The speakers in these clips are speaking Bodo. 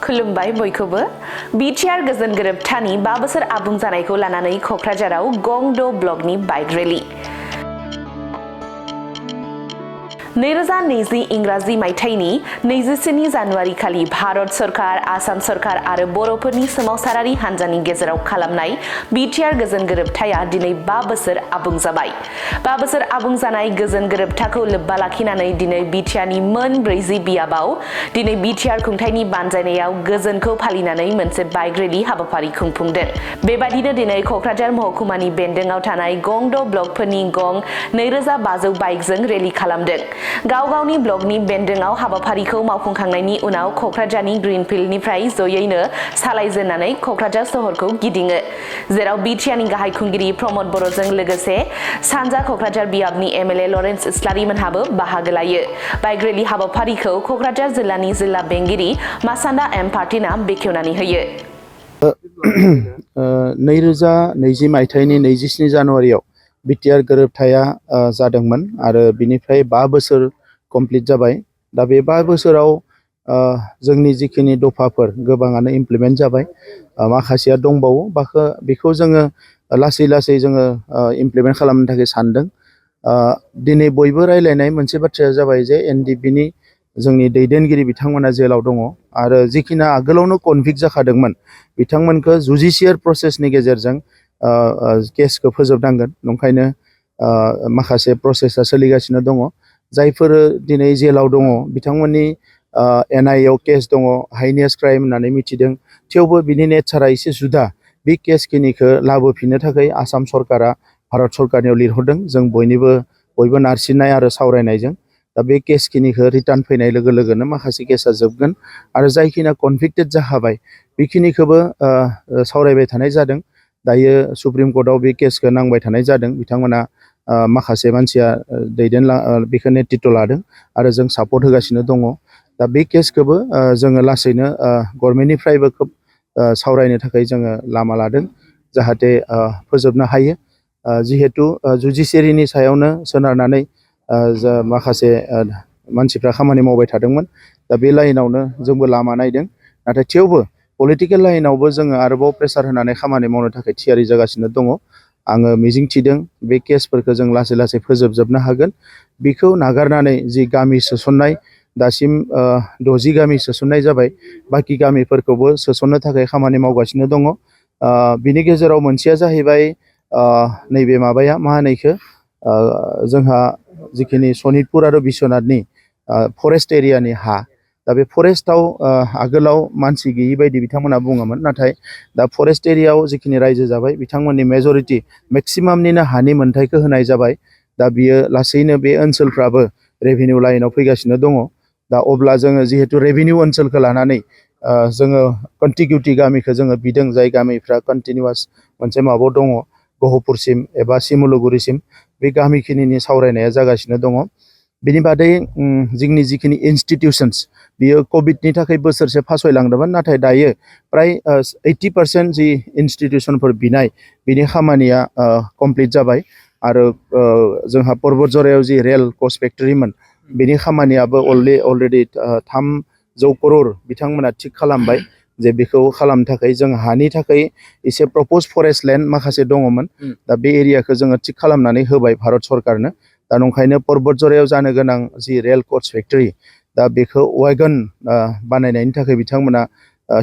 खुलुमबाय बयखौबो बिटिआर गोजोन गोरोबथानि 5 बोसोर आबुं जानायखौ लानानै कक्राझाराव गं द' ब्लकनि बाइक रेली 2020 इंराजि मायथाइनि 24 जानुवारि खालि भारत सरकार, आसाम सरकार आरो बर'फोरनि सोमावसारारि हान्जानि गेजेराव खालामनाय बिटिआर गोजोन गोरोबथाया दिनै 5 बोसोर आबुं जाबाय। 5 बोसोर आबुं जानाय गोजोन गोरोबथाखौ लोब्बा लाखिनानै दिनै बिटिआरनि मोन 40 बियाबाव दिनै बिटिआर खुंथायनि बानजायनायाव गोजोनखौ फालिनानै मोनसे बाइक रेली हाबाफारि खुंफुंदों। बेबादिनो दिनै कक्राझार महकुमानि बेन्दोङाव थानाय गं द' ब्लकफोरनि गं 2500 बाइकजों रेली खालामदों। गाव गावनि ब्लकनि बेन्दोङाव हाबाफारिखौ मावफुंखांनायनि उनाव कक्राझारनि ग्रीनफील्डनिफ्राय जयैनो सालायजेननानै कक्राझार सहरखौ गिदिङो, जेराव बिटिआरनि गाहाय खुंगिरि प्रमद बर'जों लोगोसे सानजा कक्राझार बियाबनि एमएलए लरेन्स इस्लारि मोनहाबो बाहागो लायो। बाइक रेली हाबाफारिखौ कक्राझार जिल्लानि जिल्ला बेंगिरि मासान्दा एम पार्टिना बेखेवनानै होयो। 2020 मायथाइनि 27 जानुवारियाव बिटिआर गोरोबथाया जादोंमोन आरो बिनिफ्राय 5 बोसोर कमप्लिट जाबाय। दा बे 5 बोसोराव जोंनि जिखिनि दफाफोर गोबाङानो इमप्लिमेन्ट जाबाय, माखासेया दंबावो, बेखौ जोङो लासै जोङो इमप्लिमेन्ट खालामनो थाखाय सानदों। दिनै बयबो रायलायनाय मोनसे बाथ्राया जाबाय जे एनडिपिनि जोंनि दैदेनगिरि बिथांमोना जेलाव दङ आरो जिखिना आगोलावनो कनभिक्ट जाखादोंमोन बिथांमोनखौ जुडिशियेल प्रसेसनि गेजेरजों केसखौ फोजोबनांगोन। नंखायनो माखासे प्रसेसा सोलिगासिनो दङ। जायफोर दिनै जेलाव दङ बिथांमोननि एनआइएआव केस दङ, हाइनेस क्राइम होननानै मिथिदों, थेवबो बिनि नेचारा एसे जुदा। बे केसखिनिखौ लाबोफिननो थाखाय आसाम सरकारा भारत सरकारनियाव लिरहरदों, जों बयबो नारसिननाय आरो सावरायनायजों। दा बे केसखिनिखौ रिटार्न फैनाय लोगो लोगोनो माखासे केसा जोबगोन आरो जायखिना कनभिक्टेड जाखाबाय बेखिनिखौबो सावरायबाय थानाय जादों। दायो सुप्रिम कर्टआव बे केसखौ नांबाय थानाय जादों। बिथांमोना माखासे मानसिया बेखौ नेतृत्व लादों आरो जों सापर्ट होगासिनो दङ। दा बे केसखौबो जोङो लासैनो गभर्नमेन्टनिफ्रायबो खोब सावरायनो थाखाय जोङो लामा लादों, जाहाथे फोजोबनो हायो। जिहेतु जुडिसियारिनि सायावनो सोनारनानै माखासे मानसिफ्रा खामानि मावबाय थादोंमोन। दा बे लाइनावनो जोंबो लामा नायदों, नाथाय थेवबो पलिटिकेल लाइनावबो जोङो आरोबाव प्रेसार होनानै खामानि मावनो थाखाय थियारि जागासिनो दङ। आङो मिजिंथिदों बे केसफोरखौ जों लासै फोजोबजोबनो हागोन। बेखौ नागारनानै जि गामि सोसननाय, दासिम 60 गामि सोसननाय जाबाय, बाखि गामिफोरखौबो सोसननो थाखाय खामानि मावगासिनो दङ। बिनि गेजेराव मोनसेया जाहैबाय नैबे माबाया मा होनो इखो, जोंहा जिखिनि सनितपुर आरो बिश्वनाथनि फरेस्ट एरियानि हा। दा बे फरेस्टआव आगोलाव मानसि गैयि बायदि बिथांमोना बुङोमोन, नाथाय दा फरेस्ट एरियायाव जिखिनि रायजो जाबाय बिथांमोननि मेजरिटि मेक्सिमामनिनो हानि मोन्थायखौ होनाय जाबाय। दा बियो लासैनो बे ओनसोलफ्राबो रेभिनिउ लाइनाव फैगासिनो दङ। दा अब्ला जोङो जिहेतु रेभिनिउ ओनसोलखौ लानानै जोङो कन्टिगिउटि गामिखौ जोङो बिदों, जाय गामिफ्रा कन्टिनिउवास मोनसे माबायाव दङ, गहपुरसिम एबा सिमुलुगुरिसिम बे गामिखिनिनि सावरायनाया जागासिनो दङ। बिनि बादै जोंनि जिखिनि इनस्टिटिउसन्स बियो कभिडनि थाखाय बोसोरसे फासयलांदोंमोन, नाथाय दायो प्राय 80% जि इनस्टिटिउसनफोर बिनाय बिनि खामानिया कमप्लिट जाबाय आरो जोंहा पर्बतझरायाव जि रेल कच फेक्टरिमोन बिनि खामानियाबो अलरेडि 300 करोड़ बिथांमोना थिग खालामबाय। जे बेखौ खालामनो थाखाय जों हानि थाखाय एसे प्रपज फरेस्ट लेन्ड माखासे दङमोन, दा बे एरियाखौ जोङो थिग खालामनानै होबाय भारत सरकारनो। दा नंखायनो पर्बतझरायाव जानो गोनां जि रेल कच फेक्टरि, दा बेखौ वागन बानायनायनि थाखाय बिथांमोना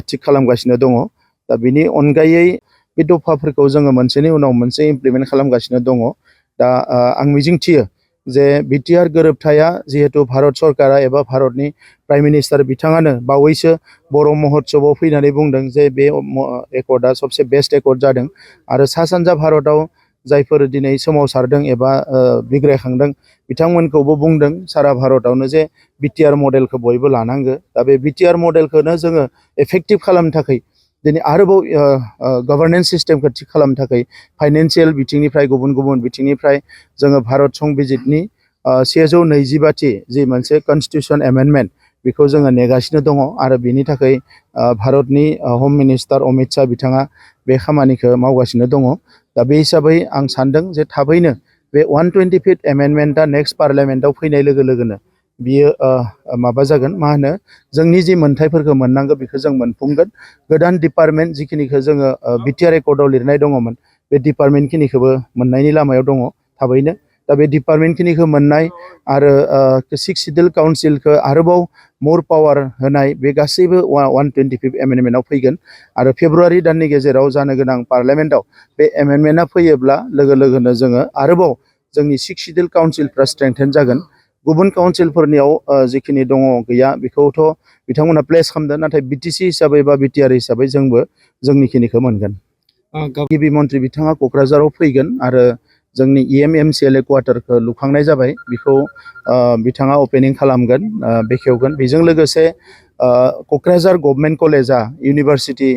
थिग खालामगासिनो दङ। दा बिनि अनगायै बे दफाफोरखौ जोङो मोनसेनि उनाव मोनसे इमप्लिमेन्ट खालामगासिनो दङ। दा आं मिजिंथियो जे बिटिआर गोरोबथाया जिहेतु भारत सरकारा एबा भारतनि प्राइम मिनिस्टार बिथाङानो बावैसो बर' महोत्सबआव फैनानै बुंदों जे बे एकर्डआ सबसे बेस्ट एकर्ड जादों आरो सा सानजा भारताव जायफोर दिनै सोमावसारदों एबा बिग्रायखांदों बिथांमोनखौबो बुंदों सारा भारतावनो जे बिटिआर मडेलखौ बयबो लानांगो। दा बे बिटिआर मडेलखौनो जोङो एफेक्टिभ खालामनो थाखाय दिनै आरोबाव गभर्नेन्स सिस्टेमखौ थिग खालामनो थाखाय फाइनान्सियेल बिथिंनिफ्राय गुबुन बिथिंनिफ्राय जोङो भारत संबिजितनि 125थि जि मोनसे कनस्टिटिउसन एमेन्डमेन्ट बेखौ जोङो नेगासिनो दङ आरो बिनि थाखाय भारतनि हम मिनिस्टार अमित शाह बिथाङा बे खामानिखौ मावगासिनो दङ। दा बे हिसाबै आं सानदों जे थाबैनो बे 125th एमेन्डमेन्टआ नेक्स्ट पार्लियामेन्टआव फैनाय लोगो लोगोनो बियो माबा जागोन मा होनो जोंनि जि मोन्थायफोरखौ मोननांगौ बेखौ जों मोनफुंगोन गोदान डिपार्टमेन्ट जिखिनिखौ जोङो बिटिआर रेकर्डआव लिरनाय दङमोन बे डिपार्टमेन्ट खिनिखौबो मोननायनि लामायाव दङ थाबैनो दा बे डिपार्टमेन्ट खिनिखौ मोननाय आरो सिक्स सिडिउल काउन्सिलखौ आरोबाव मोर पावार होनाय बे गासैबो 125 एमेन्डमेन्टआव फैगोन आरो फेब्रुवारि दाननि गेजेराव जानो गोनां पार्लामेन्टआव बे एमेन्डमेन्टआ फैयोब्ला लोगो लोगोनो जोङो आरोबाव जोंनि सिक्स सिडिउल काउन्सिलफ्रा स्ट्रेंथेन जागोन गुबुन काउन्सिलफोरनियाव जिखिनि दङ गैया बेखौथ' बिथांमोना प्लेस खालामदों नाथाय बिटिसि हिसाबै बा बिटिआर हिसाबै जोंबो जोंनिखिनिखौ मोनगोन गिबि मन्थ्रि बिथाङा क'क्राझाराव फैगोन आरो जोंनि EMCLA क्वार्टारखौ लुखांनाय जाबाय बेखौ बिथाङा अपेनिं खालामगोन बेखेवगोन बेजों लोगोसे क'क्राझार गभर्नमेन्ट कलेजा इउनिभार्सिटि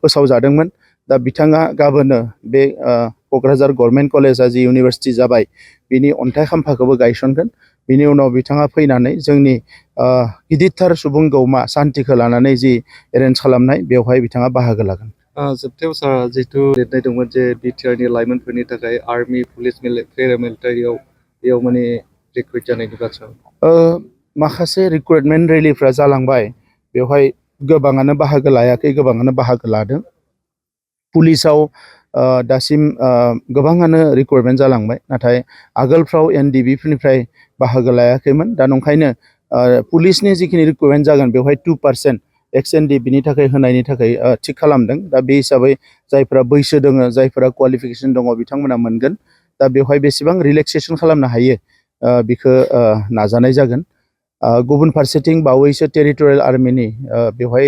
फोसावजादोंमोन दा बिथाङा गाबोनो बे क'क्राझार गभर्नमेन्ट कलेजा जि इउनिभार्सिटि जाबाय बिनि अन्थाइ खाम्फाखौबो गायसनगोन बिनि उनाव बिथाङा फैनानै जोंनि गिदिरथार सुबुं गौमा सान्तिखौ लानानै जि एरेन्ज खालामनाय बेवहाय बिथाङा बाहागो लागोन जोबथायाव सार जिहेतु लिरनाय दंमोन जे बिटिआरनि लाइमोनफोरनि थाखाय आर्मि पुलिस पेरामिलिटारियाव बेयाव माने रिक्रुइट जानायनि बाथ्रा माखासे रिक्रुइटमेन्ट रेलिफ्रा जालांबाय बेवहाय गोबाङानो बाहागो लायाखै गोबाङानो बाहागो लादों पुलिसाव दासिम गोबाङानो रिक्रुइटमेन्ट जालांबाय नाथाय आगोलफ्राव NDB फोरनिफ्राय बाहागो लायाखैमोन दा नंखायनो पुलिसनि जिखिनि रिक्रुइटमेन्ट जागोन बेवहाय 2% XND बिनि थाखाय होनायनि थाखाय थिग खालामदों दा बे हिसाबै जायफोरा बैसो दङ जायफोरा क्वालिफिकेसन दङ बिथांमोना मोनगोन दा बेवहाय बेसेबां रिलेक्सेसन खालामनो हायो बेखौ नाजानाय जागोन गुबुन फारसेथिं बावैसो टेरिटरियेल आर्मिनि बेवहाय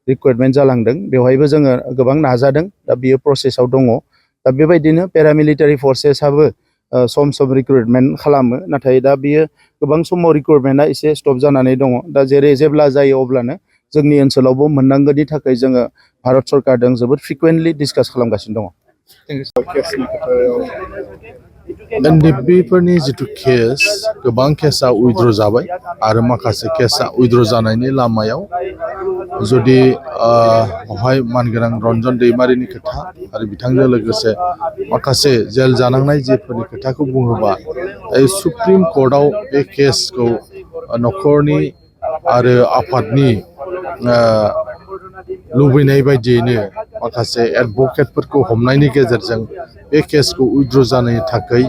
रिक्रुइटमेन्ट जालांदों बेवहायबो जोङो गोबां नाजादों दा बियो प्रसेसआव दङ दा बेबायदिनो पेरामिलिटारि फर्सेसआबो सम सम रिक्रुइटमेन्ट खालामो नाथाय दा बियो गोबां समाव रिक्रुइटमेन्टआ एसे स्टप जानानै दङ दा जेब्ला जायो अब्लानो जोंनि ओनसोलावबो मोननांगौनि थाखाय जोङो भारत सरकारजों जोबोद फ्रिकुवेन्टलि डिसकास खालामगासिनो दङ NDB-फोरनि जिथु केस गोबां केसा उइथड्र जाबाय आरो माखासे केसा उइथड्र जानायनि लामायाव जुदि बेवहाय मानगोनां रन्जन दैमारिनि खोथा आरो बिथांजों लोगोसे माखासे जेल जानांनाय जेफोरनि खोथाखौ बुङोबा सुप्रिम कर्टआव बे केसखौ न'खरनि आरो आफादनि लुबैनाय बायदियैनो माखासे एडभकेटफोरखौ हमनायनि गेजेरजों बे केसखौ उइथड्र जानायनि थाखाय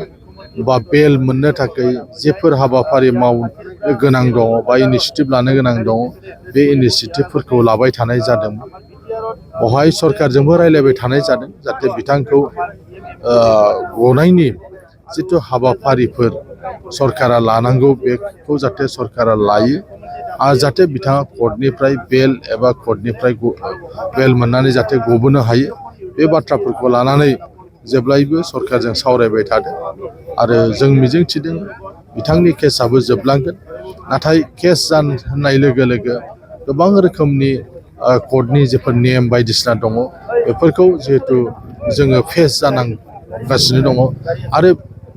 बा बेल मोननो थाखाय जेफोर हाबाफारि मावनो गोनां दङ बा इनिशिएटिभ लानो गोनां दङ बे इनिशिएटिभफोरखौ लाबाय थानाय जादों बेवहाय सरकारजोंबो रायलायबाय थानाय जादों जाहाथे बिथांखौ गनायनि जिथु हाबाफारिफोर सरकारा लानांगौ बेखौ जाहाथे सरकारा लायो आरो जाहाथे बिथाङा कर्टनिफ्राय बेल एबा कर्टनिफ्राय बेल मोननानै जाहाथे गबोनो हायो बे बाथ्राफोरखौ लानानै जेब्लायबो सरकारजों सावरायबाय थादों आरो जों मिजिंथिदों बिथांनि केसआबो जोबलांगोन नाथाय केस होननाय लोगो लोगो गोबां रोखोमनि कर्टनि जेफोर नेम बायदिसिना दङ बेफोरखौ जिहेतु जोङो फेस जानांगासिनो दङ आरो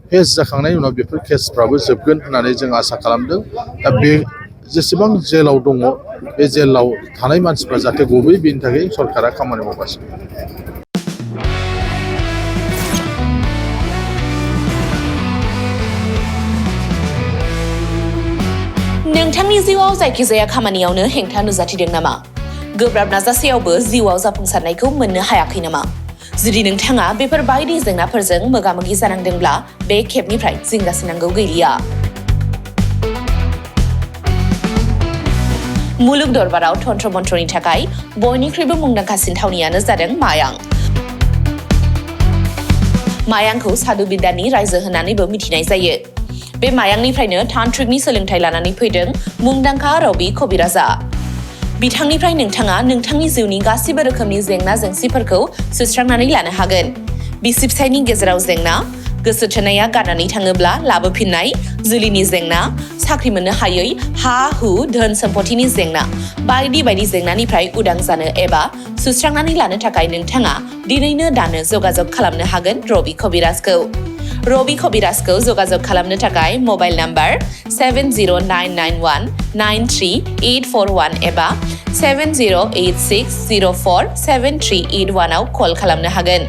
फेस जाखांनायनि उनाव बेफोर केसफ्राबो जोबगोन होननानै जों आसा खालामदों दा बे जेसेबां जेलाव दङ बे जेलाव थानाय मानसिफ्रा जाहाथे गबोयो बेनि थाखाय सरकारा खामानि मावगासिनो नोंथांनि जिउआव जायखिजाया खामानियावनो हेंथा नुजाथिदों नामा गोब्राब नाजासेयावबो जिउआव जाफुंसारनायखौ मोननो हायाखै नामा जुदि नोंथाङा बेफोर बायदि जेंनाफोरजों मोगा-मोगि जानांदोंब्ला बे खेबनिफ्राय जिंगासिनांगौ गैलिया मुलुग दरबाराव तन्त्र मन्त्रनि थाखाय बयनिख्रुइबो मुंदांखासिन थावनियानो जादों मायां मायांखौ साधु बिद्यानि रायजो होननानैबो मिथिनाय जायो बे मायांनिफ्रायनो तान्त्रिकनि सोलोंथाइ लानानै फैदों मुंदांखा रबि कबिराजा बिथांनिफ्राय नोंथाङा नोंथांनि जिउनि गासिबो रोखोमनि जेंना जेंसिफोरखौ सुस्रांनानै लानो हागोन बिसि फिसायनि गेजेराव जेंना गोसो थोनाया गारनानै थाङोब्ला लाबोफिननाय जुलिनि जेंना साख्रि मोननो हायै हा हु धोन सम्पथिनि जेंना बायदि बायदि जेंनानिफ्राय उदां जानो एबा सुस्रांनानै लानो थाखाय नोंथाङा दिनैनो दानो जगाजग खालामनो हागोन रबि कबिराजखौ रबि कबिराजखौ जगाजग खालामनो थाखाय मबाइल नाम्बार 7099193841 एबा 7086047381 आव कल खालामनो हागोन